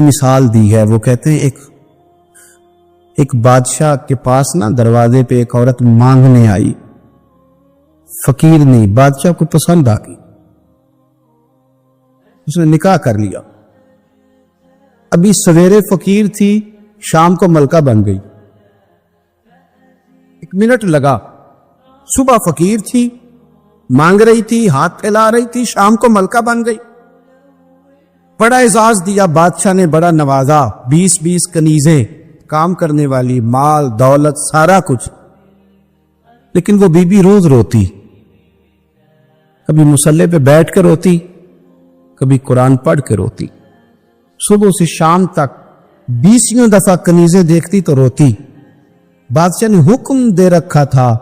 مثال دی ہے. وہ کہتے ہیں ایک بادشاہ کے پاس نا دروازے پہ ایک عورت مانگنے آئی, فقیر نہیں, بادشاہ کو پسند آ گئی, اس نے نکاح کر لیا. ابھی سویرے فقیر تھی, شام کو ملکہ بن گئی. 1 منٹ لگا, صبح فقیر تھی, مانگ رہی تھی, ہاتھ پھیلا رہی تھی, شام کو ملکہ بن گئی. بڑا اعزاز دیا بادشاہ نے, بڑا نوازا, 20 کنیزیں, کام کرنے والی, مال دولت سارا کچھ. لیکن وہ بی بی روز روتی, کبھی مصلی پہ بیٹھ کے روتی, کبھی قرآن پڑھ کے روتی. صبح سے شام تک 20 دفعہ کنیزیں دیکھتی تو روتی. بادشاہ نے حکم دے رکھا تھا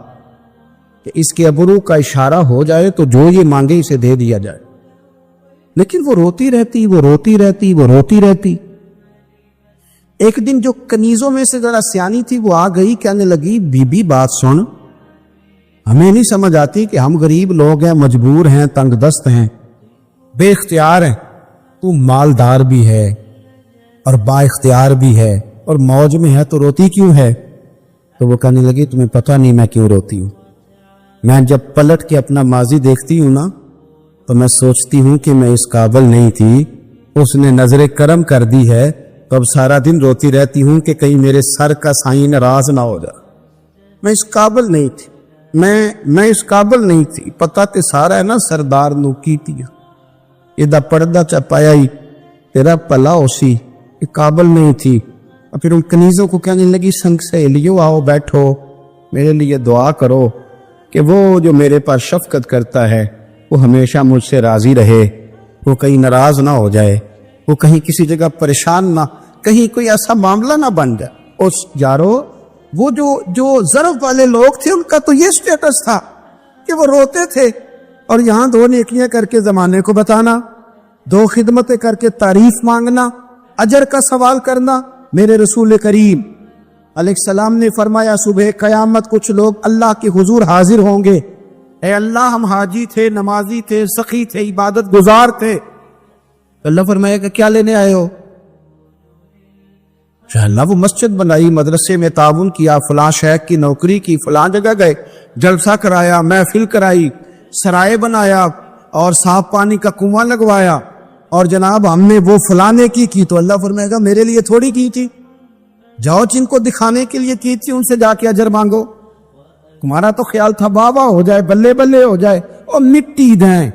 کہ اس کے ابرو کا اشارہ ہو جائے تو جو یہ مانگے اسے دے دیا جائے, لیکن وہ روتی رہتی, وہ روتی رہتی, وہ روتی رہتی. ایک دن جو کنیزوں میں سے ذرا سیانی تھی وہ آ گئی, کہنے لگی بی بی بات سن, ہمیں نہیں سمجھ آتی کہ ہم غریب لوگ ہیں, مجبور ہیں, تنگ دست ہیں, بے اختیار ہیں, تو مالدار بھی ہے اور با اختیار بھی ہے اور موج میں ہے, تو روتی کیوں ہے؟ تو وہ کہنے لگی تمہیں پتہ نہیں میں کیوں روتی ہوں. میں جب پلٹ کے اپنا ماضی دیکھتی ہوں نا تو میں سوچتی ہوں کہ میں اس قابل نہیں تھی, اس نے نظر کرم کر دی ہے, تو اب سارا دن روتی رہتی ہوں کہ کہیں میرے سر کا سائیں ناراض نہ ہو جائے. میں اس قابل نہیں تھی, میں اس قابل نہیں تھی. پتہ تے سارا ہے نا سردار نو کیتی یہ پردہ چپایا ہی تیرا پلا اسی, یہ قابل نہیں تھی. اور پھر ان کنیزوں کو کہنے لگی سنگ سہیلیو آؤ بیٹھو, میرے لیے دعا کرو کہ وہ جو میرے پاس شفقت کرتا ہے وہ ہمیشہ مجھ سے راضی رہے, وہ کہیں ناراض نہ ہو جائے, وہ کہیں کسی جگہ پریشان نہ, کہیں کوئی ایسا معاملہ نہ بن جائے. اس یارو وہ جو ظرف والے لوگ تھے ان کا تو یہ سٹیٹس تھا کہ وہ روتے تھے, اور یہاں 2 نیکیاں کر کے زمانے کو بتانا, 2 خدمتیں کر کے تعریف مانگنا, اجر کا سوال کرنا. میرے رسول کریم علیہ السلام نے فرمایا صبح قیامت کچھ لوگ اللہ کے حضور حاضر ہوں گے, اے اللہ ہم حاجی تھے, نمازی تھے, سخی تھے, عبادت گزار تھے. اللہ فرمائے کہ کیا لینے آئے ہو؟ اللہ وہ مسجد بنائی, مدرسے میں تعاون کیا, فلاں شیخ کی نوکری کی, فلاں جگہ گئے, جلسہ کرایا, محفل کرائی, سرائے بنایا اور صاف پانی کا کنواں لگوایا, اور جناب ہم نے وہ فلانے کی. تو اللہ فرمائے گا میرے لیے تھوڑی کی تھی, جاؤ جن کو دکھانے کے لیے کی تھی ان سے جا کے اجر مانگو. تمہارا تو خیال تھا واہ ہو جائے, بلے بلے ہو جائے, اور مٹی دیں,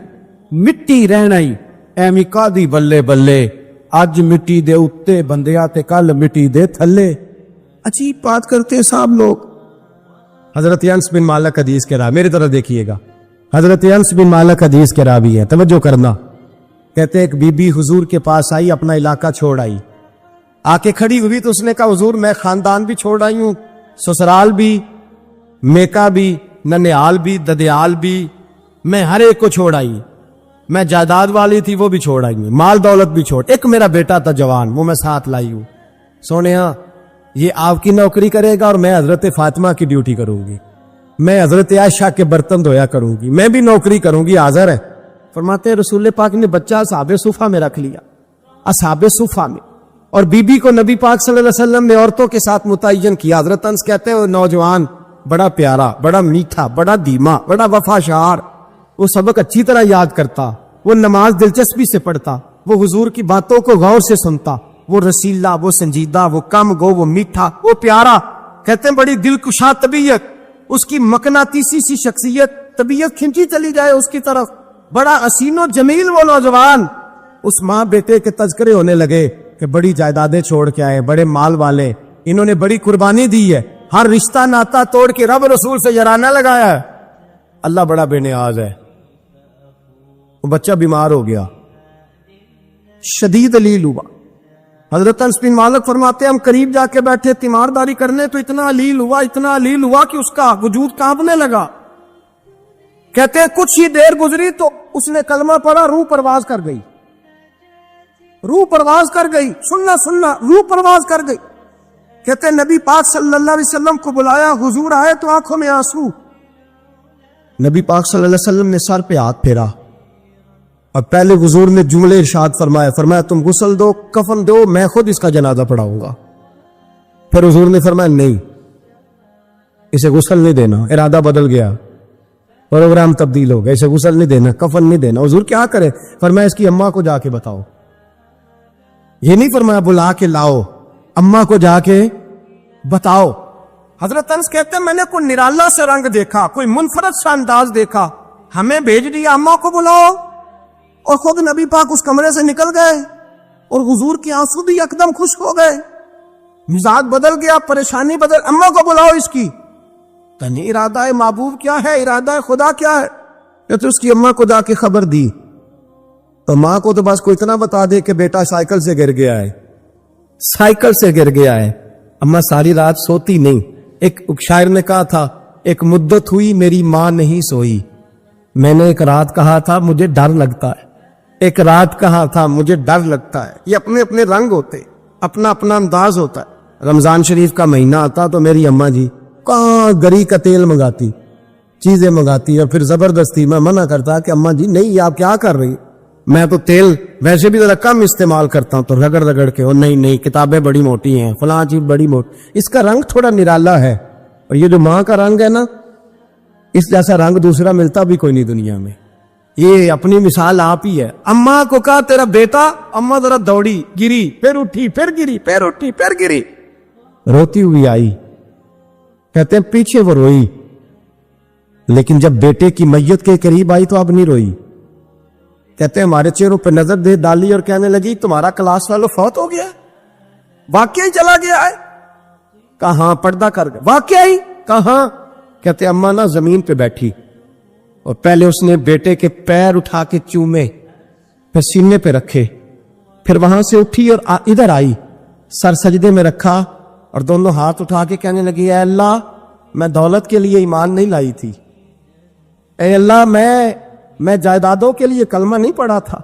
مٹی رہنا ہی ایمی قادی بلے بلے, اج مٹی دے اتے بندیا تے کل مٹی دے تھلے. عجیب بات کرتے ہیں صاحب لوگ. حضرت انس بن مالک حدیث کے راوی, میری طرف دیکھیے گا, حضرت انس بن مالک حدیث کے راوی ہے, توجہ کرنا. کہتے ایک بی بی حضور کے پاس آئی, اپنا علاقہ چھوڑ آئی, آ کے کھڑی ہوئی تو اس نے کہا حضور میں خاندان بھی چھوڑ آئی ہوں, سسرال بھی, میکا بھی, ننیال بھی, ددیال بھی, میں ہر ایک کو چھوڑ آئی. میں جائیداد والی تھی وہ بھی چھوڑ آئی ہوں, مال دولت بھی چھوڑ, ایک میرا بیٹا تھا جوان وہ میں ساتھ لائی ہوں. سونے ہاں یہ آپ کی نوکری کرے گا اور میں حضرت فاطمہ کی ڈیوٹی کروں گی, میں حضرت عائشہ کے برتن دھویا کروں گی, میں بھی نوکری کروں گی, حاضر ہے. فرماتے ہیں رسول پاک نے بچہ اصحاب صفہ میں رکھ لیا, اصحاب صفہ میں, اور بی بی کو نبی پاک صلی اللہ علیہ وسلم نے عورتوں کے ساتھ متعین کیا. حضرت انس کہتے ہیں وہ نوجوان بڑا پیارا, بڑا میٹھا, بڑا دھیما, بڑا وفاشار, وہ سبق اچھی طرح یاد کرتا, وہ نماز دلچسپی سے پڑھتا, وہ حضور کی باتوں کو غور سے سنتا, وہ رسیلا, وہ سنجیدہ, وہ کم گو, وہ میٹھا, وہ پیارا. کہتے ہیں بڑی دلکشا طبیعت, اس کی مقناطیسی سی شخصیت, طبیعت کھنچی چلی جائے اس کی طرف, بڑا حسین و جمیل وہ نوجوان. اس ماں بیٹے کے تذکرے ہونے لگے کہ بڑی جائیدادیں چھوڑ کے آئے, بڑے مال والے, انہوں نے بڑی قربانی دی ہے, ہر رشتہ ناتا توڑ کے رب رسول سے یارانہ لگایا ہے. اللہ بڑا بے نیاز ہے. وہ بچہ بیمار ہو گیا, شدید علیل ہوا. حضرت انس بن مالک فرماتے ہیں ہم قریب جا کے بیٹھے تیمارداری کرنے تو اتنا علیل ہوا, اتنا علیل ہوا کہ اس کا وجود کانپنے لگا. کہتے ہیں کچھ ہی دیر گزری تو اس نے کلمہ پڑھا, روح پرواز کر گئی, روح پرواز کر گئی, سننا روح پرواز کر گئی. کہتے ہیں نبی پاک صلی اللہ علیہ وسلم کو بلایا, حضور آئے تو آنکھوں میں آنسو. نبی پاک صلی اللہ علیہ وسلم نے سر پہ ہاتھ پھیرا اور پہلے حضور نے جملے ارشاد فرمایا، فرمایا تم غسل دو، کفن دو، میں خود اس کا جنازہ پڑھاؤں گا۔ پھر حضور نے فرمایا نہیں، اسے غسل نہیں دینا، ارادہ بدل گیا، پروگرام تبدیل ہو گیا، اسے غسل نہیں دینا، کفن نہیں دینا۔ حضور کیا کرے؟ فرمایا اس کی اماں کو جا کے بتاؤ۔ یہ نہیں فرمایا بلا کے لاؤ، اماں کو جا کے بتاؤ۔ حضرت انس کہتے ہیں میں نے کوئی نرالا سے رنگ دیکھا، کوئی منفرد سا انداز دیکھا، ہمیں بھیج دیا اماں کو بلاؤ، اور خود نبی پاک اس کمرے سے نکل گئے اور حضور کی آنسو بھی یکدم خشک ہو گئے، مزاج بدل گیا، پریشانی بدل، اماں کو بلاؤ اس کی۔ تنی ارادہ محبوب کیا ہے، ارادہ خدا کیا ہے؟ کہ تو اس کی اماں کو جا کے خبر دی، تو ماں کو تو بس کوئی اتنا بتا دے کہ بیٹا سائیکل سے گر گیا ہے، سائیکل سے گر گیا ہے۔ اماں ساری رات سوتی نہیں۔ ایک شاعر نے کہا تھا، ایک مدت ہوئی میری ماں نہیں سوئی، میں نے ایک رات کہا تھا مجھے ڈر لگتا ہے، ایک رات کہا تھا مجھے ڈر لگتا ہے۔ یہ اپنے اپنے رنگ ہوتے، اپنا اپنا انداز ہوتا ہے۔ رمضان شریف کا مہینہ آتا تو میری اماں جی کہاں گری کا تیل منگاتی، چیزیں منگاتی، اور پھر زبردستی میں منع کرتا کہ اماں جی نہیں، یہ آپ کیا کر رہی؟ میں تو تیل ویسے بھی ذرا کم استعمال کرتا ہوں، تو رگڑ رگڑ کے، اور نہیں کتابیں بڑی موٹی ہیں، فلاں چیز بڑی موٹی، اس کا رنگ تھوڑا نرالا ہے، اور یہ جو ماں کا رنگ ہے نا، اس جیسا رنگ دوسرا ملتا بھی کوئی نہیں دنیا میں۔ یہ اپنی مثال آپ ہی ہے۔ اماں کو کہا تیرا بیٹا، اماں ذرا دوڑی، گری، پھر اٹھی، پھر گری، پھر اٹھی، پھر گری، روتی ہوئی آئی۔ کہتے ہیں پیچھے وہ روئی، لیکن جب بیٹے کی میت کے قریب آئی تو اب نہیں روئی۔ کہتے ہیں ہمارے چہروں پہ نظر دے ڈالی اور کہنے لگی تمہارا کلاس والو فوت ہو گیا، واقعی چلا گیا ہے؟ کہاں پردہ کر گیا، واقعی کہاں؟ کہتے ہیں اماں نا زمین پہ بیٹھی، اور پہلے اس نے بیٹے کے پیر اٹھا کے چومے، پھر سینے پہ رکھے، پھر وہاں سے اٹھی اور ادھر آئی، سر سجدے میں رکھا اور دونوں ہاتھ اٹھا کے کہنے لگی اے اللہ میں دولت کے لیے ایمان نہیں لائی تھی، اے اللہ میں جائیدادوں کے لیے کلمہ نہیں پڑھا تھا،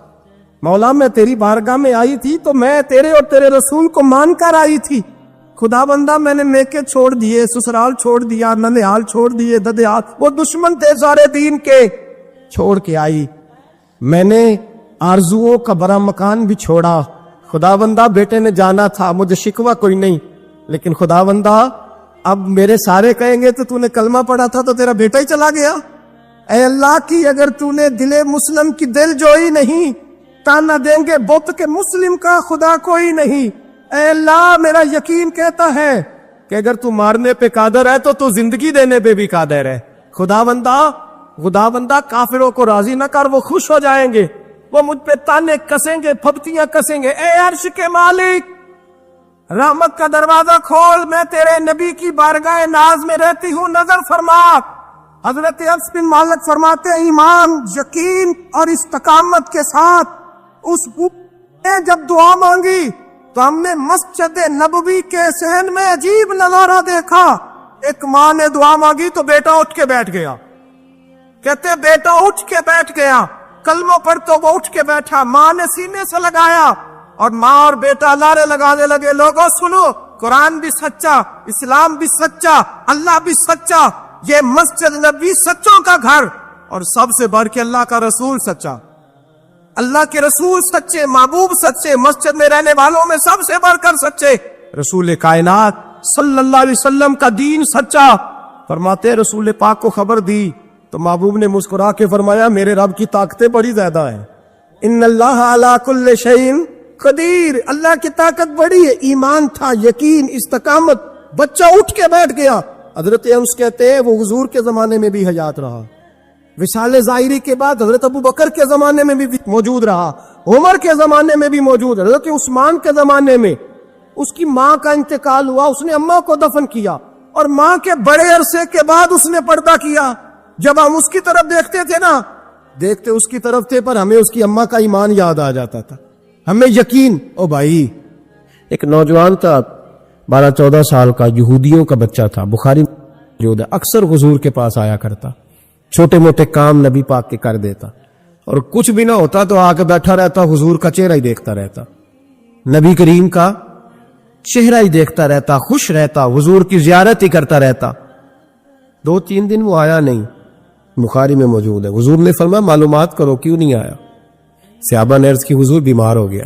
مولا میں تیری بارگاہ میں آئی تھی تو میں تیرے اور تیرے رسول کو مان کر آئی تھی، خدا بندہ میں نے میکے چھوڑ دیے، سسرال چھوڑ دیا، ننیال چھوڑ دیے، ددیال، وہ دشمن تھے سارے دین کے، چھوڑ کے آئی، میں نے آرزوؤں کا بڑا مکان بھی چھوڑا، خدا بندہ بیٹے نے جانا تھا، مجھے شکوہ کوئی نہیں، لیکن خدا بندہ اب میرے سارے کہیں گے تو نے کلمہ پڑھا تھا تو تیرا بیٹا ہی چلا گیا، اے اللہ کی اگر نے دل مسلم کی دل جوئی نہیں، تانا دیں گے بت کے مسلم کا خدا کوئی نہیں، اے اللہ میرا یقین کہتا ہے کہ اگر تو مارنے پہ قادر ہے تو زندگی دینے پہ بھی قادر ہے، خدا بندہ کافروں کو راضی نہ کر، وہ خوش ہو جائیں گے، وہ مجھ پہ تانے کسیں گے، پھپتیاں کسیں گے، اے عرش کے مالک رحمت کا دروازہ کھول، میں تیرے نبی کی بارگاہ ناز میں رہتی ہوں، نظر فرما۔ حضرت انس بن مالک فرماتے ہیں ایمان، یقین اور استقامت کے ساتھ اس نے جب دعا مانگی تو ہم نے مسجد نبوی کے صحن میں عجیب نظارہ دیکھا، ایک ماں نے دعا مانگی تو بیٹا اٹھ کے بیٹھ گیا، کہتے بیٹا اٹھ کے بیٹھ گیا، کلموں پر تو وہ اٹھ کے بیٹھا، ماں نے سینے سے لگایا اور ماں اور بیٹا لارے لگانے لگے، لوگوں سنو قرآن بھی سچا، اسلام بھی سچا، اللہ بھی سچا، یہ مسجد نبوی سچوں کا گھر، اور سب سے بڑھ کے اللہ کا رسول سچا، اللہ کے رسول سچے، محبوب سچے، مسجد میں رہنے والوں میں سب سے بڑھ کر سچے، رسول کائنات صلی اللہ علیہ وسلم کا دین سچا۔ فرماتے رسول پاک کو خبر دی تو محبوب نے مسکرا کے فرمایا میرے رب کی طاقتیں بڑی زیادہ ہیں، ان اللہ علی کل شیء قدیر، اللہ کی طاقت بڑی ہے، ایمان تھا، یقین، استقامت، بچہ اٹھ کے بیٹھ گیا۔ حضرت انس کہتے ہیں وہ حضور کے زمانے میں بھی حیات رہا، وصال ظاہری کے بعد حضرت ابو بکر کے زمانے میں بھی موجود رہا، عمر کے زمانے میں بھی موجود، حضرت عثمان کے زمانے میں اس کی ماں کا انتقال ہوا، اس نے اماں کو دفن کیا، اور ماں کے بڑے عرصے کے بعد اس نے پردہ کیا۔ جب ہم اس کی طرف دیکھتے تھے نا، دیکھتے اس کی طرف تھے پر ہمیں اس کی اماں کا ایمان یاد آ جاتا تھا، ہمیں یقین۔ او بھائی، ایک نوجوان تھا 12-14 سال کا، یہودیوں کا بچہ تھا، بخاری موجود ہے، اکثر حضور کے پاس آیا کرتا، چھوٹے موٹے کام نبی پاک کے کر دیتا، اور کچھ بھی نہ ہوتا تو آ کے بیٹھا رہتا، حضور کا چہرہ ہی دیکھتا رہتا، نبی کریم کا چہرہ ہی دیکھتا رہتا، خوش رہتا، حضور کی زیارت ہی کرتا رہتا۔ 2-3 دن وہ آیا نہیں، بخاری میں موجود ہے، حضور نے فرمایا معلومات کرو کیوں نہیں آیا، صحابہ نے عرض کی حضور بیمار ہو گیا،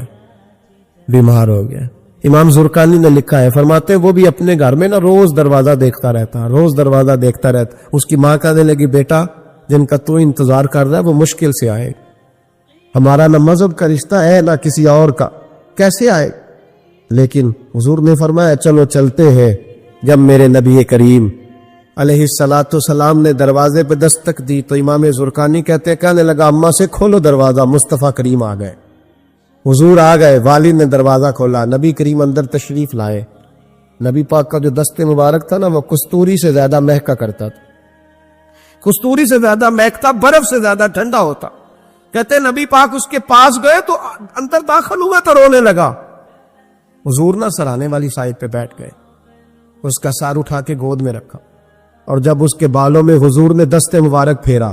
بیمار ہو گیا۔ امام زرقانی نے لکھا ہے، فرماتے ہیں وہ بھی اپنے گھر میں نا روز دروازہ دیکھتا رہتا، روز دروازہ دیکھتا رہتا۔ اس کی ماں کہنے لگی بیٹا جن کا تو انتظار کر رہا ہے وہ مشکل سے آئے، ہمارا نہ مذہب کا رشتہ ہے نہ کسی اور کا، کیسے آئے؟ لیکن حضور نے فرمایا چلو چلتے ہیں۔ جب میرے نبی کریم علیہ الصلاۃ والسلام نے دروازے پہ دستک دی تو امام زرقانی کہنے لگا اماں سے کھولو دروازہ، مصطفیٰ کریم آ گئے۔ حضور آ گئے، والد نے دروازہ کھولا، نبی کریم اندر تشریف لائے۔ نبی پاک کا جو دست مبارک تھا نا وہ کستوری سے زیادہ مہکا کرتا تھا، کستوری سے زیادہ مہکتا، برف سے زیادہ ٹھنڈا ہوتا۔ کہتے نبی پاک اس کے پاس گئے تو اندر داخل ہوا تو رونے لگا۔ حضور نہ سرانے والی سائڈ پہ بیٹھ گئے، اس کا سر اٹھا کے گود میں رکھا، اور جب اس کے بالوں میں حضور نے دست مبارک پھیرا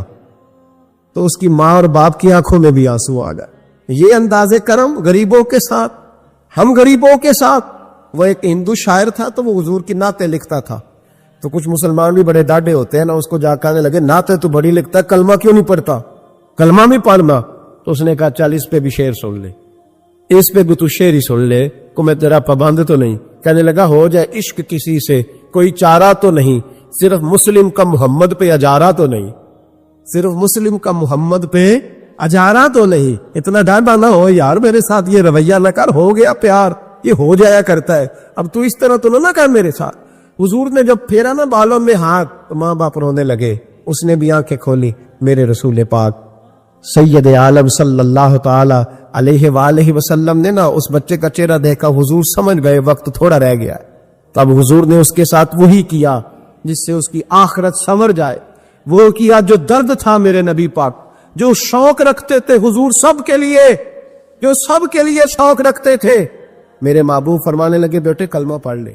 تو اس کی ماں اور باپ کی آنکھوں میں بھی آنسو آ گئے۔ یہ انداز کرم غریبوں کے ساتھ، ہم غریبوں کے ساتھ۔ وہ ایک ہندو شاعر تھا تو وہ حضور کی نعتیں لکھتا تھا، تو کچھ مسلمان بھی بڑے ڈاڈے ہوتے ہیں نا، اس کو جا کہنے لگے نعتیں تو بڑی لکھتا ہے، کلمہ کیوں نہیں پڑھتا، کلمہ بھی پڑھنا۔ تو اس نے کہا چل اس پہ بھی شعر سن لے، اس پہ بھی تو شعر ہی سن لے، کو میں تیرا پابند تو نہیں۔ کہنے لگا ہو جائے عشق کسی سے کوئی چارہ تو نہیں، صرف مسلم کا محمد پہ اجارہ تو نہیں، صرف مسلم کا محمد پہ اجارہ تو نہیں۔ اتنا ڈانٹا نہ ہو یار، میرے ساتھ یہ رویہ نہ کر، ہو گیا پیار، یہ ہو جایا کرتا ہے، اب تو اس طرح تو نہ کر میرے ساتھ۔ حضور نے جب پھیرا نا بالوں میں ہاتھ تو ماں باپ رونے لگے، اس نے بھی آنکھیں کھولی۔ میرے رسول پاک سید عالم صلی اللہ تعالی علیہ وآلہ وسلم نے نا اس بچے کا چہرہ دیکھا، حضور سمجھ گئے وقت تھوڑا رہ گیا ہے۔ تب حضور نے اس کے ساتھ وہی کیا جس سے اس کی آخرت سنور جائے، وہ کیا جو درد تھا میرے نبی پاک، جو شوق رکھتے تھے حضور سب کے لیے، جو سب کے لیے شوق رکھتے تھے۔ میرے محبوب فرمانے لگے بیٹے کلمہ پڑھ لے،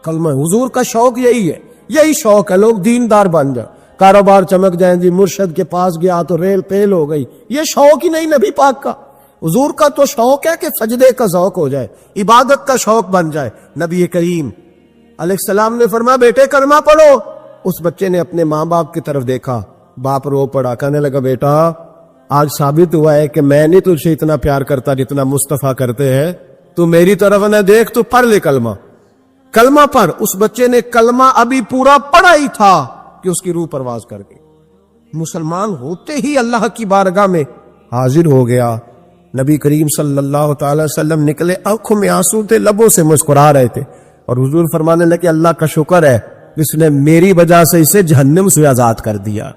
کلمہ۔ حضور کا شوق یہی ہے، یہی شوق ہے لوگ دیندار بن جائیں، کاروبار چمک جائیں، جی مرشد کے پاس گیا تو ریل پیل ہو گئی، یہ شوق ہی نہیں نبی پاک کا۔ حضور کا تو شوق ہے کہ سجدے کا ذوق ہو جائے، عبادت کا شوق بن جائے۔ نبی کریم علیہ السلام نے فرمایا بیٹے کلمہ پڑھو۔ اس بچے نے اپنے ماں باپ کی طرف دیکھا، باپ رو پڑا، کہنے لگا بیٹا آج ثابت ہوا ہے کہ میں نہیں تجھ سے اتنا پیار کرتا جتنا مصطفیٰ کرتے ہیں، تو میری طرف نہ دیکھ، تو پڑھ لے کلمہ، کلمہ پڑھ۔ اس بچے نے کلمہ ابھی پورا پڑھا ہی تھا کہ اس کی روح پرواز کر گئی۔ مسلمان ہوتے ہی اللہ کی بارگاہ میں حاضر ہو گیا۔ نبی کریم صلی اللہ تعالی وسلم نکلے، آنکھوں میں آنسو تھے، لبوں سے مسکرا رہے تھے، اور حضور فرمانے لگے اللہ کا شکر ہے جس نے میری وجہ سے اسے جہنم سے آزاد کر دیا،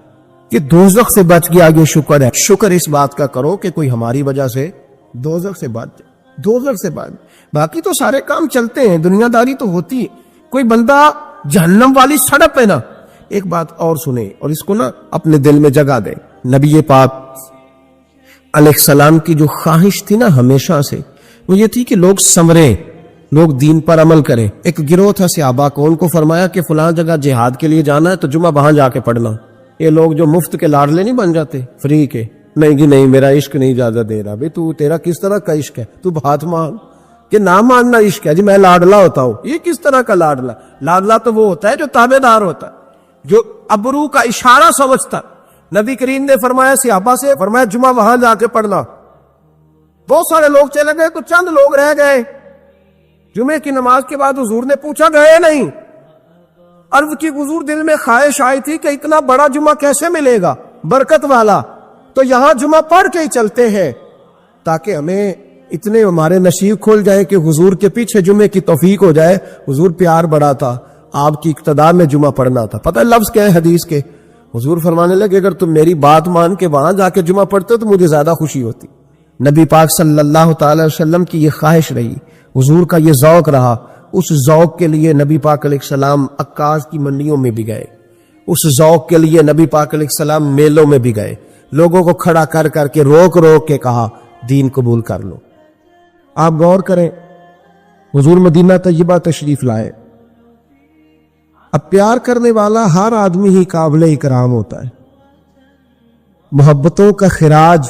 کہ دوزخ سے بچ گیا، یہ شکر ہے۔ شکر اس بات کا کرو کہ کوئی ہماری وجہ سے دوزخ سے بچ جائے، دوزخ سے بچ۔ باقی تو سارے کام چلتے ہیں، دنیا داری تو ہوتی ہے، کوئی بندہ جہنم والی سڑک پہ نا۔ ایک بات اور سنیں اور اس کو نا اپنے دل میں جگہ دیں۔ نبی پاک علیہ السلام کی جو خواہش تھی نا ہمیشہ سے، وہ یہ تھی کہ لوگ سنوریں، لوگ دین پر عمل کریں۔ ایک گروہ تھا صحابہ کو، ان کو فرمایا کہ فلاں جگہ جہاد کے لیے جانا ہے تو جمعہ وہاں جا کے پڑھنا۔ یہ لوگ جو مفت کے لاڈلے نہیں بن جاتے، فری کے، نہیں جی نہیں میرا عشق نہیں اجازت دے رہا۔ بھئی تو تیرا کس طرح کا عشق ہے؟ تو ہاتھ مان کہ نہ ماننا عشق ہے، جی میں لاڈلا ہوتا ہوں۔ یہ کس طرح کا لاڈلا؟ لاڈلا تو وہ ہوتا ہے جو تابع دار ہوتا ہے، جو ابرو کا اشارہ سمجھتا۔ نبی کریم نے فرمایا صحابہ سے، فرمایا جمعہ وہاں جا کے پڑھنا۔ بہت سارے لوگ چلے گئے تو چند لوگ رہ گئے۔ جمعے کی نماز کے بعد حضور نے پوچھا گئے نہیں؟ عرض کی حضور دل میں خواہش آئی تھی کہ اتنا بڑا جمعہ کیسے ملے گا برکت والا، تو یہاں جمعہ پڑھ کے ہی چلتے ہیں تاکہ ہمیں اتنے ہمارے نصیب کھول جائے کہ حضور کے پیچھے جمعے کی توفیق ہو جائے۔ حضور پیار بڑا تھا، آپ کی اقتداء میں جمعہ پڑھنا تھا۔ پتہ ہے لفظ کیا ہے حدیث کے؟ حضور فرمانے لگے اگر تم میری بات مان کے وہاں جا کے جمعہ پڑھتے تو مجھے زیادہ خوشی ہوتی۔ نبی پاک صلی اللہ تعالی وسلم کی یہ خواہش رہی، حضور کا یہ ذوق رہا۔ اس ذوق کے لیے نبی پاک علیہ السلام عکاظ کی منڈیوں میں بھی گئے، اس ذوق کے لیے نبی پاک علیہ السلام میلوں میں بھی گئے، لوگوں کو کھڑا کر کر کے روک روک کے کہا دین قبول کر لو۔ آپ غور کریں، حضور مدینہ طیبہ تشریف لائے۔ اب پیار کرنے والا ہر آدمی ہی قابل اکرام ہوتا ہے۔ محبتوں کا خراج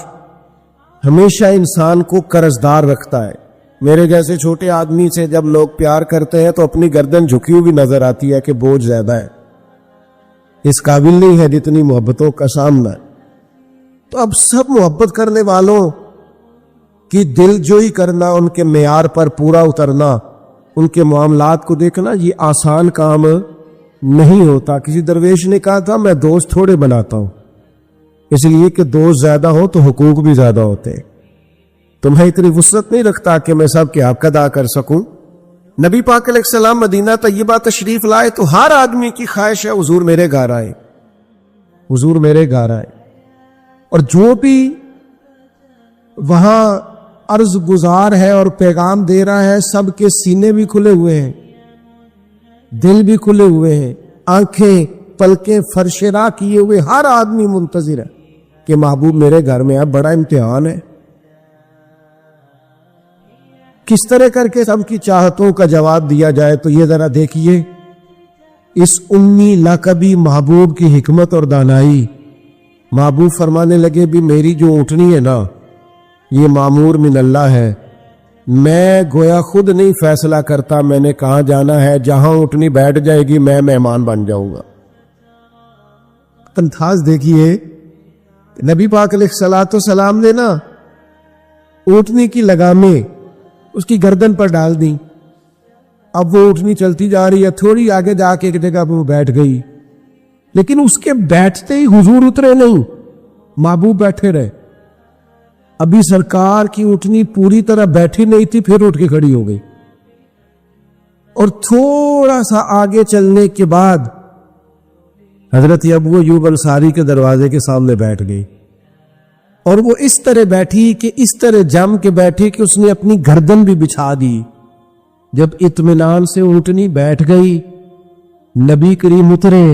ہمیشہ انسان کو قرضدار رکھتا ہے۔ میرے جیسے چھوٹے آدمی سے جب لوگ پیار کرتے ہیں تو اپنی گردن جھکی ہوئی نظر آتی ہے کہ بوجھ زیادہ ہے، اس قابل نہیں ہے جتنی محبتوں کا سامنا ہے۔ تو اب سب محبت کرنے والوں کی دل جوئی کرنا، ان کے معیار پر پورا اترنا، ان کے معاملات کو دیکھنا، یہ آسان کام نہیں ہوتا. کسی درویش نے کہا تھا میں دوست تھوڑے بناتا ہوں، اس لیے کہ دوست زیادہ ہو تو حقوق بھی زیادہ ہوتے ہیں. تو میں اتنی وسعت نہیں رکھتا کہ میں سب کے حق ادا کر سکوں. نبی پاک علیہ السلام مدینہ طیبہ تشریف لائے تو ہر آدمی کی خواہش ہے حضور میرے گھر آئے، حضور میرے گھر آئے. اور جو بھی وہاں عرض گزار ہے اور پیغام دے رہا ہے، سب کے سینے بھی کھلے ہوئے ہیں، دل بھی کھلے ہوئے ہیں، آنکھیں پلکیں فرش راہ کیے ہوئے ہر آدمی منتظر ہے کہ محبوب میرے گھر میں ہے. بڑا امتحان ہے، کس طرح کر کے سب کی چاہتوں کا جواب دیا جائے. تو یہ ذرا دیکھیے اس امی لقبی محبوب کی حکمت اور دانائی. محبوب فرمانے لگے بھی میری جو اونٹنی ہے نا یہ معمور من اللہ ہے، میں گویا خود نہیں فیصلہ کرتا میں نے کہاں جانا ہے، جہاں اونٹنی بیٹھ جائے گی میں مہمان بن جاؤں گا. تنخواہ دیکھیے نبی پاک علیہ الصلوۃ والسلام نے نا اونٹنی کی لگامیں اس کی گردن پر ڈال دی. اب وہ اونٹنی چلتی جا رہی ہے، تھوڑی آگے جا کے ایک جگہ پہ وہ بیٹھ گئی، لیکن اس کے بیٹھتے ہی حضور اترے نہیں، محبوب بیٹھے رہے. ابھی سرکار کی اونٹنی پوری طرح بیٹھی نہیں تھی، پھر اٹھ کے کھڑی ہو گئی اور تھوڑا سا آگے چلنے کے بعد حضرت ابو ایوب انصاری کے دروازے کے سامنے بیٹھ گئی. اور وہ اس طرح بیٹھی کہ اس طرح جم کے بیٹھی کہ اس نے اپنی گردن بھی بچھا دی. جب اطمینان سے اونٹنی بیٹھ گئی، نبی کریم اترے،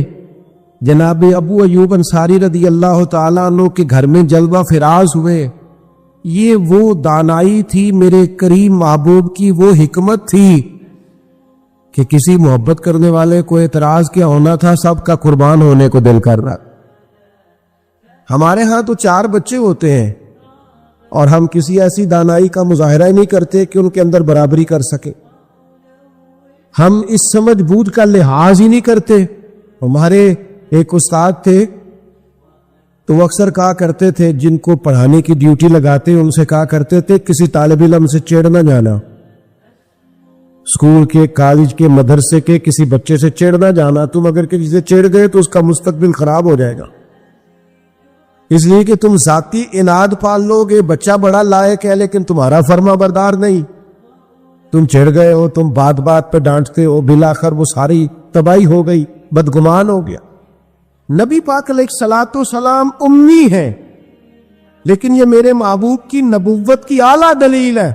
جناب ابو ایوب انصاری رضی اللہ تعالیٰ عنہ کے گھر میں جلوہ فراز ہوئے. یہ وہ دانائی تھی میرے کریم محبوب کی، وہ حکمت تھی کہ کسی محبت کرنے والے کو اعتراض کیا ہونا تھا، سب کا قربان ہونے کو دل کر رہا. ہمارے ہاں تو 4 بچے ہوتے ہیں اور ہم کسی ایسی دانائی کا مظاہرہ ہی نہیں کرتے کہ ان کے اندر برابری کر سکے. ہم اس سمجھ بوجھ کا لحاظ ہی نہیں کرتے. ہمارے ایک استاد تھے تو وہ اکثر کہا کرتے تھے، جن کو پڑھانے کی ڈیوٹی لگاتے ان سے کہا کرتے تھے کسی طالب علم سے چڑ نہ جانا، اسکول کے، کالج کے، مدرسے کے کسی بچے سے چڑ نہ جانا. تم اگر کسی سے چڑ گئے تو اس کا مستقبل خراب ہو جائے گا، اس لیے کہ تم ذاتی اناد پال لو گے. بچہ بڑا لائق ہے لیکن تمہارا فرما بردار نہیں، تم چڑ گئے ہو، تم بات بات پہ ڈانٹتے ہو، بالآخر وہ ساری تباہی ہو گئی، بدگمان ہو گیا. نبی پاک علیہ الصلوۃ والسلام امی ہیں، لیکن یہ میرے محبوب کی نبوت کی اعلیٰ دلیل ہے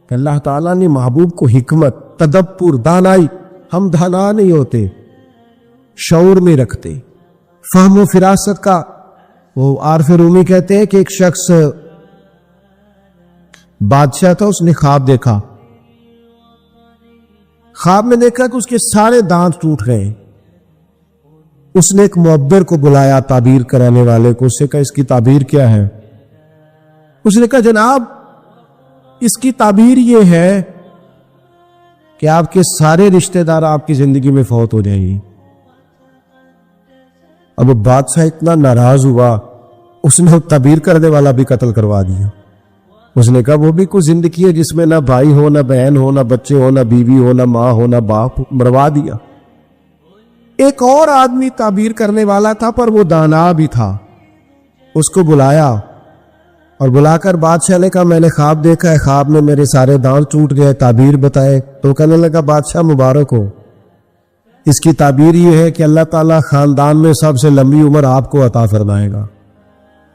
کہ اللہ تعالیٰ نے محبوب کو حکمت، تدبر، دانائی، ہم دانا نہیں ہوتے، شعور میں رکھتے، فہم و فراست کا. وہ عارف رومی کہتے ہیں کہ ایک شخص بادشاہ تھا، اس نے خواب دیکھا، خواب میں دیکھا کہ اس کے سارے دانت ٹوٹ گئے. اس نے ایک معبر کو بلایا، تعبیر کرانے والے کو، اس سے کہا اس کی تعبیر کیا ہے؟ اس نے کہا جناب اس کی تعبیر یہ ہے کہ آپ کے سارے رشتہ دار آپ کی زندگی میں فوت ہو جائیں گے. اب بادشاہ اتنا ناراض ہوا، اس نے تعبیر کرنے والا بھی قتل کروا دیا. اس نے کہا وہ بھی کوئی زندگی ہے جس میں نہ بھائی ہو، نہ بہن ہو، نہ بچے ہو، نہ بیوی ہو، نہ ماں ہو، نہ باپ ہو، مروا دیا. ایک اور آدمی تعبیر کرنے والا تھا پر وہ دانا بھی تھا، اس کو بلایا اور بلا کر بادشاہ نے کہا میں نے خواب دیکھا ہے، خواب میں میرے سارے دانت ٹوٹ گئے، تعبیر بتائے. تو کہنے لگا بادشاہ مبارک ہو، اس کی تعبیر یہ ہے کہ اللہ تعالیٰ خاندان میں سب سے لمبی عمر آپ کو عطا فرمائے گا.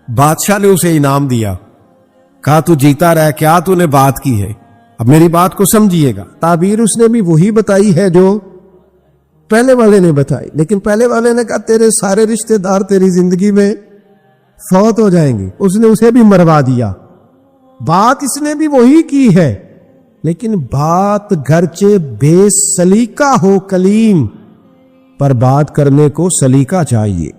بادشاہ نے اسے انعام دیا، کہا تو جیتا رہ، کیا تو نے بات کی ہے، اب میری بات کو سمجھیے گا. تعبیر اس نے بھی وہی بتائی ہے جو پہلے والے نے بتائی، لیکن پہلے والے نے کہا تیرے سارے رشتہ دار تیری زندگی میں فوت ہو جائیں گے، اس نے اسے بھی مروا دیا. بات اس نے بھی وہی کی ہے، لیکن بات گرچہ بے سلیقہ ہو کلیم، پر بات کرنے کو سلیقہ چاہیے.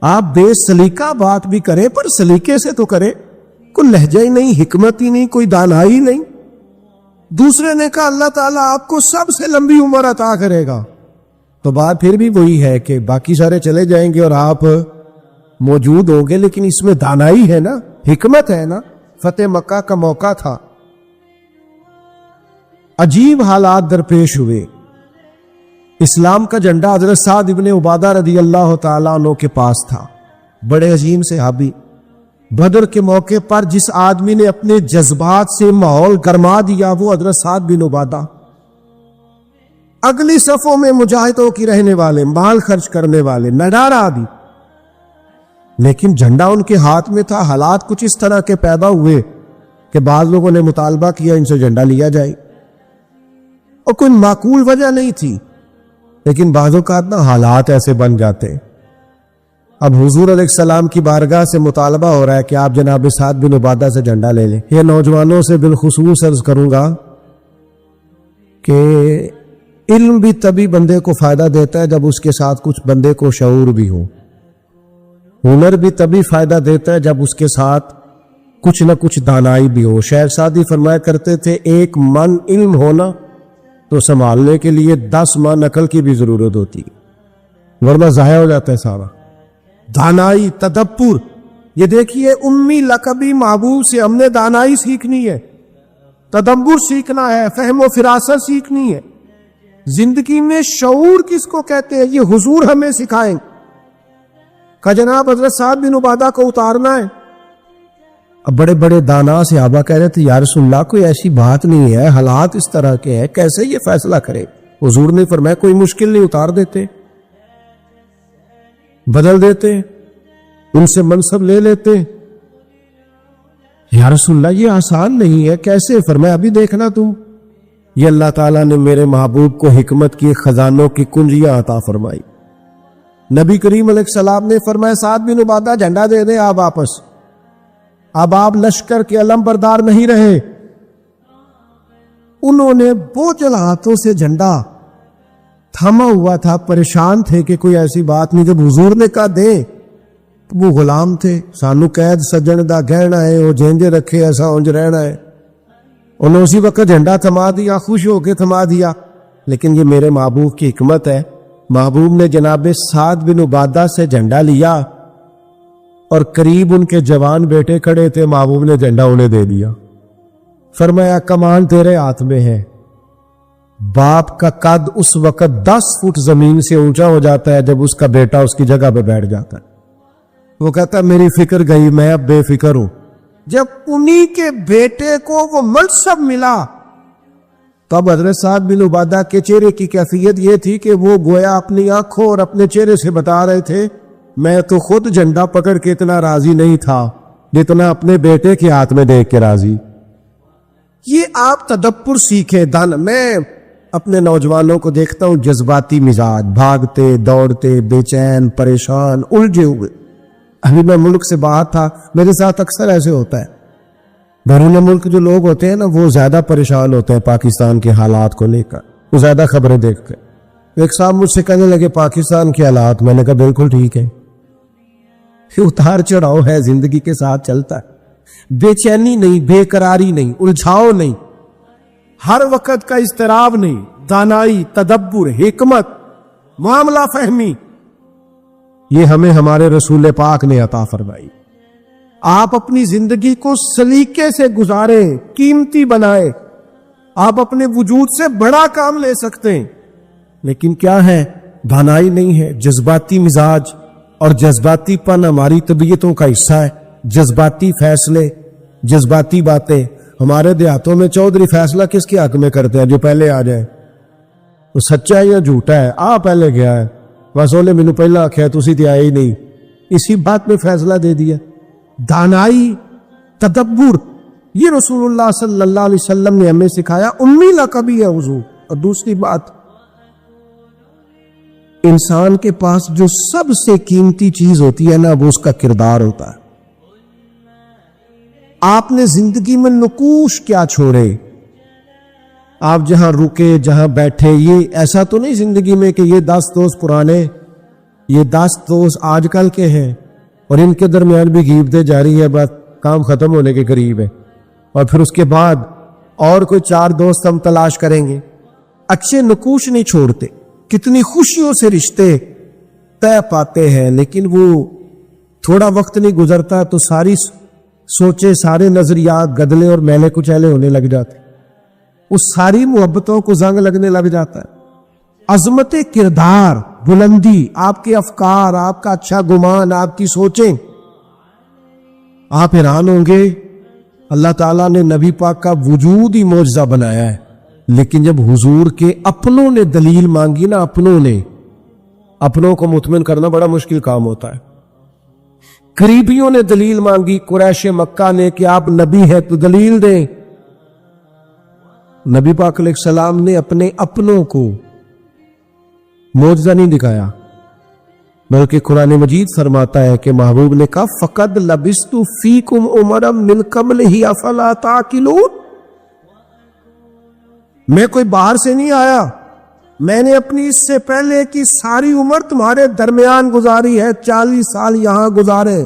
آپ بے سلیقہ بات بھی کریں پر سلیقے سے تو کریں، کوئی لہجہ ہی نہیں، حکمت ہی نہیں، کوئی دانائی نہیں. دوسرے نے کہا اللہ تعالیٰ آپ کو سب سے لمبی عمر عطا کرے گا، تو بات پھر بھی وہی ہے کہ باقی سارے چلے جائیں گے اور آپ موجود ہوں گے، لیکن اس میں دانائی ہے نا، حکمت ہے نا. فتح مکہ کا موقع تھا، عجیب حالات درپیش ہوئے. اسلام کا جھنڈا حضرت سعد ابن عبادہ رضی اللہ تعالیٰ عنہ کے پاس تھا، بڑے عظیم صحابی. بدر کے موقع پر جس آدمی نے اپنے جذبات سے ماحول گرما دیا وہ حضرت سعد بن عبادہ. اگلی صفوں میں مجاہدوں کی رہنے والے، مال خرچ کرنے والے، نڈار آدمی، لیکن جھنڈا ان کے ہاتھ میں تھا. حالات کچھ اس طرح کے پیدا ہوئے کہ بعض لوگوں نے مطالبہ کیا ان سے جھنڈا لیا جائے، اور کوئی معقول وجہ نہیں تھی، لیکن بعض اوقات نا حالات ایسے بن جاتے. اب حضور علیہ السلام کی بارگاہ سے مطالبہ ہو رہا ہے کہ آپ جناب سعد بن عبادہ سے جھنڈا لے لیں. یہ نوجوانوں سے بالخصوص عرض کروں گا کہ علم بھی تبھی بندے کو فائدہ دیتا ہے جب اس کے ساتھ کچھ بندے کو شعور بھی ہو. ہنر بھی تبھی فائدہ دیتا ہے جب اس کے ساتھ کچھ نہ کچھ دانائی بھی ہو. شیخ سعدی فرمایا کرتے تھے 1 من علم ہونا تو سنبھالنے کے لیے 10 من عقل کی بھی ضرورت ہوتی ہے، ورنہ ضائع ہو جاتا ہے سارا. دانائی، تدبر. یہ دیکھیے امی لقبی محبوب سے ہم نے دانائی سیکھنی ہے، تدبر سیکھنا ہے، فہم و فراست سیکھنی ہے. زندگی میں شعور کس کو کہتے ہیں یہ حضور ہمیں سکھائیں کہ جناب حضرت سعد بن عبادہ کو اتارنا ہے. اب بڑے بڑے دانا صحابہ کہہ رہے تھے یا رسول اللہ کوئی ایسی بات نہیں ہے، حالات اس طرح کے ہیں، کیسے یہ فیصلہ کرے. حضور نے فرمایا کوئی مشکل نہیں، اتار دیتے، بدل دیتے، ان سے منصب لے لیتے. یا رسول اللہ یہ آسان نہیں ہے، کیسے؟ فرمایا ابھی دیکھنا تم. یہ اللہ تعالیٰ نے میرے محبوب کو حکمت کی خزانوں کی کنجیاں عطا فرمائی. نبی کریم علیہ السلام نے فرمایا سعد بن عبادہ جھنڈا دے دیں آپ واپس. اب آپ لشکر کے علم بردار نہیں رہے. انہوں نے بوجھل ہاتھوں سے جھنڈا تھاما ہوا تھا، پریشان تھے کہ کوئی ایسی بات نہیں. جب حضور نے کہا دے، وہ غلام تھے. سانو قید سجن دا گہنا ہے، وہ جینجے رکھے ایسا اونج رہنا ہے. انہوں نے اسی وقت جھنڈا تھما دیا، خوش ہو کے تھما دیا. لیکن یہ میرے محبوب کی حکمت ہے. محبوب نے جناب سعد بن عبادہ سے جھنڈا لیا اور قریب ان کے جوان بیٹے کھڑے تھے، محبوب نے جھنڈا انہیں دے دیا. فرمایا کمان تیرے ہاتھ میں ہے. باپ کا قد اس وقت 10 فٹ زمین سے اونچا ہو جاتا ہے جب اس کا بیٹا اس کی جگہ پہ بیٹھ جاتا ہے. وہ کہتا ہے میری فکر گئی، میں اب بے فکر ہوں. جب انہی کے بیٹے کو وہ منصب ملا تب حضرت سعد بن عبادہ کے چہرے کی کیفیت یہ تھی کہ وہ گویا اپنی آنکھوں اور اپنے چہرے سے بتا رہے تھے میں تو خود جھنڈا پکڑ کے اتنا راضی نہیں تھا جتنا اپنے بیٹے کے ہاتھ میں دیکھ کے راضی. یہ آپ تدبر سیکھیں. میں اپنے نوجوانوں کو دیکھتا ہوں جذباتی مزاج، بھاگتے دوڑتے، بے چین، پریشان، الجھے ہوئے. ابھی میں ملک سے باہر تھا، میرے ساتھ اکثر ایسے ہوتا ہے. بیرون ملک جو لوگ ہوتے ہیں نا وہ زیادہ پریشان ہوتے ہیں پاکستان کے حالات کو لے کر، وہ زیادہ خبریں دیکھتے ہیں. ایک صاحب مجھ سے کہنے لگے پاکستان کے حالات، میں نے کہا بالکل ٹھیک ہے. اتار چڑھاؤ ہے، زندگی کے ساتھ چلتا ہے. بے چینی نہیں، بے قراری نہیں، الجھاؤ نہیں، ہر وقت کا اضطراب نہیں. دانائی، تدبر، حکمت، معاملہ فہمی، یہ ہمیں ہمارے رسول پاک نے عطا فرمائی. آپ اپنی زندگی کو سلیقے سے گزاریں، قیمتی بنائیں. آپ اپنے وجود سے بڑا کام لے سکتے ہیں، لیکن کیا ہے؟ دانائی نہیں ہے. جذباتی مزاج اور جذباتی پن ہماری طبیعتوں کا حصہ ہے. جذباتی فیصلے، جذباتی باتیں. ہمارے دیہاتوں میں چودھری فیصلہ کس کے حق میں کرتے ہیں؟ جو پہلے آ جائے. وہ سچا ہے یا جھوٹا ہے؟ پہلے گیا ہے، بس اولے مینوں پہلا آخیا تسی تے آئے ہی نہیں، اسی بات میں فیصلہ دے دیا. دانائی، تدبر، یہ رسول اللہ صلی اللہ علیہ وسلم نے ہمیں سکھایا. امی لقبی ہے حضور. اور دوسری بات، انسان کے پاس جو سب سے قیمتی چیز ہوتی ہے نا وہ اس کا کردار ہوتا ہے. آپ نے زندگی میں نقوش کیا چھوڑے؟ آپ جہاں رکے، جہاں بیٹھے، یہ ایسا تو نہیں زندگی میں کہ یہ 10 دوست پرانے، یہ 10 دوست آج کل کے ہیں اور ان کے درمیان بھی غیبتیں جاری ہے، بس کام ختم ہونے کے قریب ہے، اور پھر اس کے بعد اور کوئی 4 دوست ہم تلاش کریں گے. اچھے نقوش نہیں چھوڑتے. کتنی خوشیوں سے رشتے طے پاتے ہیں، لیکن وہ تھوڑا وقت نہیں گزرتا تو ساری سوچے، سارے نظریات گدلے اور میلے کچیلے ہونے لگ جاتے، اس ساری محبتوں کو زنگ لگنے لگ جاتا ہے۔ عظمت کردار، بلندی، آپ کے افکار، آپ کا اچھا گمان، آپ کی سوچیں، آپ حیران ہوں گے اللہ تعالیٰ نے نبی پاک کا وجود ہی معجزہ بنایا ہے، لیکن جب حضور کے اپنوں نے دلیل مانگی نا، اپنوں کو مطمئن کرنا بڑا مشکل کام ہوتا ہے۔ قریبیوں نے دلیل مانگی، قریش مکہ نے کہ آپ نبی ہیں تو دلیل دیں، نبی پاک علیہ السلام نے اپنے اپنوں کو معجزہ نہیں دکھایا، بلکہ قرآن مجید فرماتا ہے کہ محبوب نے کہا فقد لبثت فیکم عمرا من قبلہ افلا تعقلون، میں کوئی باہر سے نہیں آیا، میں نے اپنی اس سے پہلے کی ساری عمر تمہارے درمیان گزاری ہے، 40 سال یہاں گزارے،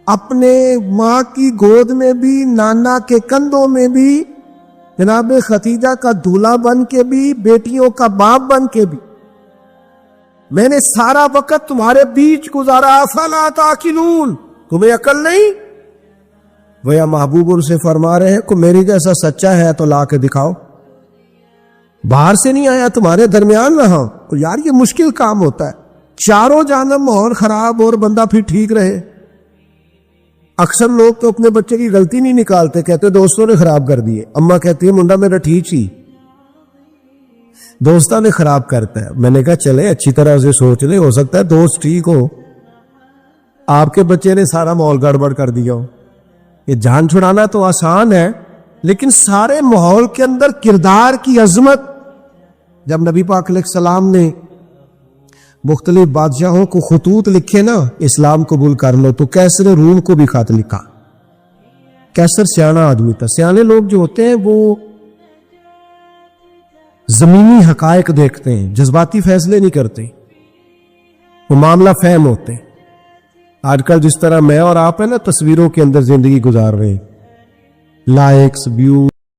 اپنے ماں کی گود میں بھی، نانا کے کندھوں میں بھی، جناب ختیجہ کا دولہا بن کے بھی، بیٹیوں کا باپ بن کے بھی، میں نے سارا وقت تمہارے بیچ گزارا، افلا تعقلون، تمہیں عقل نہیں؟ وہ یا محبوب سے فرما رہے ہیں کہ میری جیسا سچا ہے تو لا کے دکھاؤ، باہر سے نہیں آیا، تمہارے درمیان رہا۔ یار یہ مشکل کام ہوتا ہے، چاروں جانب ماحول خراب اور بندہ پھر ٹھیک رہے۔ اکثر لوگ تو اپنے بچے کی غلطی نہیں نکالتے، کہتے دوستوں نے خراب کر دیے، اماں کہتی ہے منڈا میرا ٹھیک ہی، دوستہ نے خراب کرتا ہے۔ میں نے کہا چلے اچھی طرح سے سوچ لے، ہو سکتا ہے دوست ٹھیک ہو، آپ کے بچے نے سارا ماحول گڑبڑ کر دیا ہو۔ یہ جان چھڑانا تو آسان ہے، لیکن سارے ماحول کے اندر کردار کی عظمت، جب نبی پاک علیہ السلام نے مختلف بادشاہوں کو خطوط لکھے نا اسلام قبول کر لو، تو کیسر روم کو بھی خط لکھا۔ کیسر سیانا آدمی تھا، سیانے لوگ جو ہوتے ہیں وہ زمینی حقائق دیکھتے ہیں، جذباتی فیصلے نہیں کرتے، وہ معاملہ فہم ہوتے ہیں۔ آج کل جس طرح میں اور آپ ہیں نا تصویروں کے اندر زندگی گزار رہے ہیں، لائکس، ویو